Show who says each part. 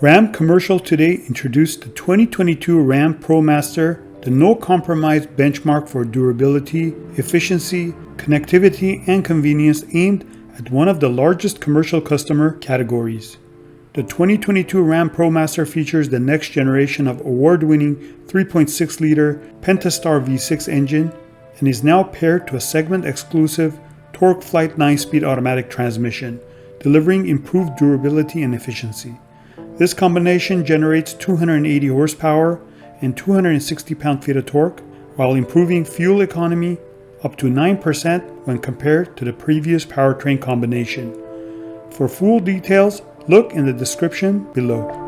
Speaker 1: Ram Commercial today introduced the 2022 Ram ProMaster, the no-compromise benchmark for durability, efficiency, connectivity, and convenience aimed at one of the largest commercial customer categories. The 2022 Ram ProMaster features the next generation of award-winning 3.6-liter Pentastar V6 engine and is now paired to a segment-exclusive TorqueFlite 9-speed automatic transmission, delivering improved durability and efficiency. This combination generates 280 horsepower and 260 pound-feet of torque, while improving fuel economy up to 9% when compared to the previous powertrain combination. For full details, look in the description below.